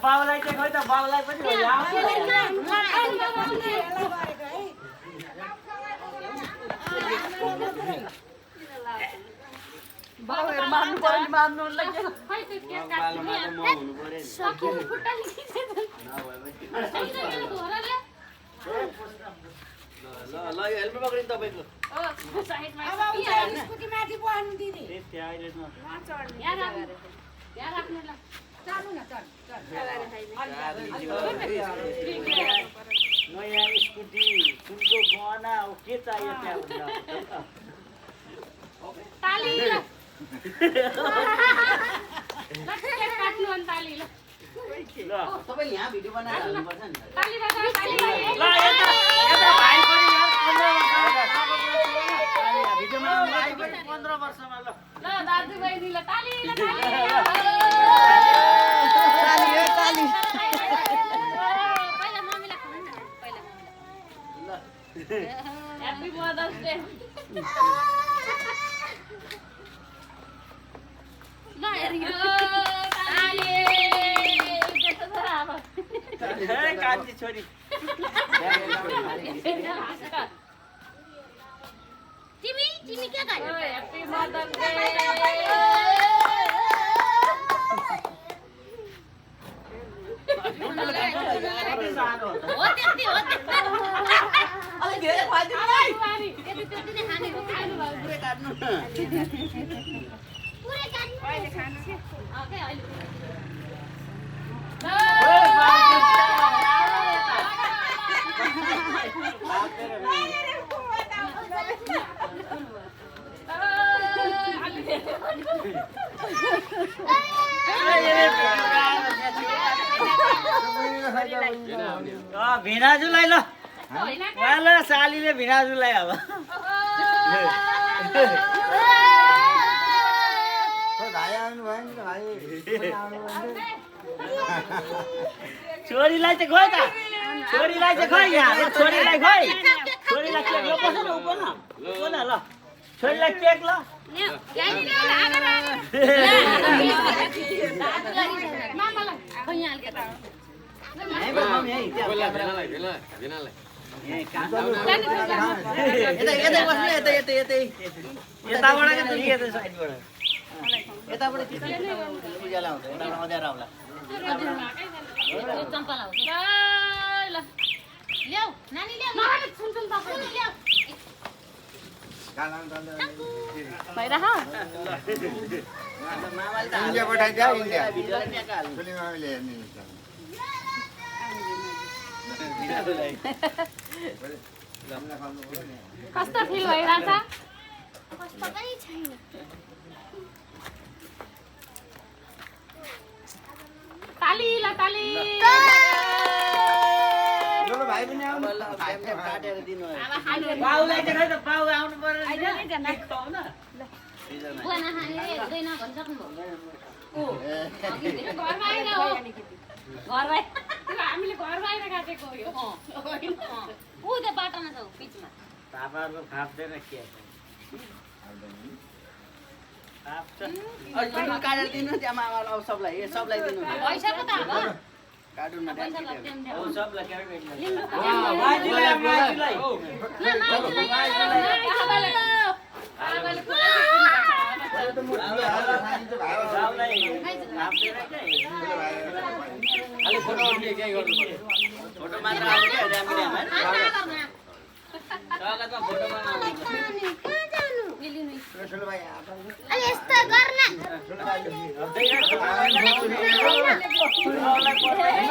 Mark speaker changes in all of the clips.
Speaker 1: बाबुलाई चाहिँ खोइ त बाबुलाई पनि हो
Speaker 2: बाबुहरु मार्नु पर्यो नि मार्नु लाग्यो
Speaker 1: ल ल यो हेल्मेट पक्रिनु तपाईको
Speaker 3: स्कुटी माथि बस्नु दिदी
Speaker 2: यहाँ राख्नु ल
Speaker 3: चालु न चल
Speaker 1: नयाँ स्कुटी सुनको गहना हो के चाहियो त्यहाँ
Speaker 2: ताली ल काट्नु अनि ताली ल
Speaker 1: तपाईले यहाँ भिडियो बनाएर हाल्नुपर्छ नि
Speaker 2: ताली ताली
Speaker 1: ल यता भाइ पनि यार 15 वर्षमा भिडियोमा भाइ पनि 15 वर्षमा ल
Speaker 2: ल दाजु बहिनी ल ताली ल ताली
Speaker 3: ताली
Speaker 2: पहिला मम्मीलाई खानु न पहिला मम्मीलाई ह्यापी मदर्स डे ल हेरियो ताली कस्तो छ अब
Speaker 1: ए कान्छी छोरी
Speaker 2: तिमी के गर्यो ह्यापी मदर्स डे हो त्यति अलि धेरै खाइदिनु नि त्यति नै खाने हो खानु भयो
Speaker 1: पुरै काट्नु न
Speaker 2: पुरै खानु अहिले खानु ओके अहिले
Speaker 1: भिनाजुलाई ल ल सालीले भिनाजुलाई अब छोरीलाई चाहिँ खोइ त छोरीलाई चाहिँ खोइ यहाँ छोरीलाई खोइ छोरीलाई केक ल बस्नु न उप न ल छोरीलाई केक ल
Speaker 4: इन्डिया पठाइदियो इन्डिया
Speaker 2: कस्तो फिल भइरहेछ
Speaker 5: कस्तो पनि छैन
Speaker 2: ताली ल ताली
Speaker 4: भाइ पनि आउनु
Speaker 1: काटेर दिनु बाउलाई चाहिँ खै त बाउ आउनु पर्यो
Speaker 2: बुवा नखाने हुँदैन भनिसक्नु घरमा आएर हो घरमा हामीले घरमा आएर काटेको हो ऊ त्यो बाटोमा छ बिचमा
Speaker 1: थापाहरुको फाप्दैन के
Speaker 6: काटेर दिनु त्यहाँ मामालाई अब सबलाई सबलाई दिनु
Speaker 2: भइसक्यो त अब
Speaker 6: कार्टुनमा
Speaker 1: हो सबलाई के
Speaker 2: लिनु
Speaker 1: माइजुलाई
Speaker 4: भाइ
Speaker 1: फोटो मात्र आउने क्या ऱ्याम
Speaker 2: कहाँ
Speaker 1: फोटोमा आउने
Speaker 5: कहाँ जानु
Speaker 2: जानु
Speaker 4: ठुलो भाइ आप
Speaker 5: अनि यस्तो गर्न
Speaker 4: ठुलो भाइ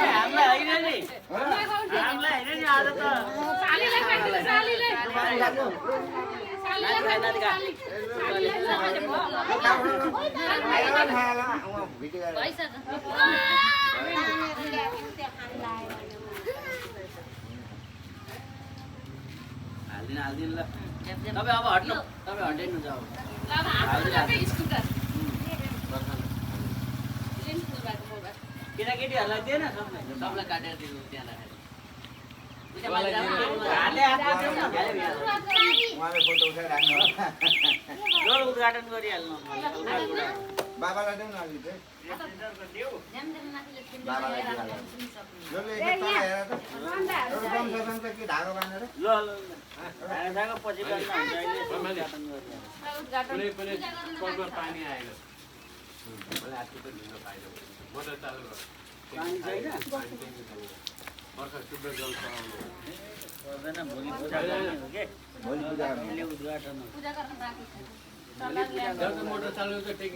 Speaker 1: हामीलाई होइन नि हामीलाई होइन नि आज त
Speaker 2: सालीलाई माग्नु सालीलाई
Speaker 4: भिडियो गरेर
Speaker 1: हाल्दिन ल तपाईँ अब हट्नु तपाईँ हटाइनु जाऊ केटाकेटीहरूलाई दिएन सबलाई काटेर दिनु त्यहाँ
Speaker 4: उहाँले फोटो उठाइराख्नु
Speaker 1: उद्घाटन गरिहाल्नु
Speaker 4: बाबालाई देऊ न अलि चाहिँ बाबालाई दिइहाल्नु जसले एक तल हेर त एउटा बम्छ कि धागो बाँधेर
Speaker 1: ल पछि पानी आएन पानी छैन भोलि पूजा गर्ने हो के
Speaker 4: भोलि पूजा
Speaker 1: अहिले उद्घाटन हो
Speaker 6: मोटर चालु गर्दै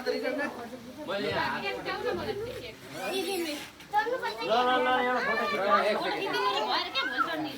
Speaker 6: रहेछ न मैले
Speaker 1: ल एउटा फोटो खिच्नु
Speaker 2: भएर के भन्छ नि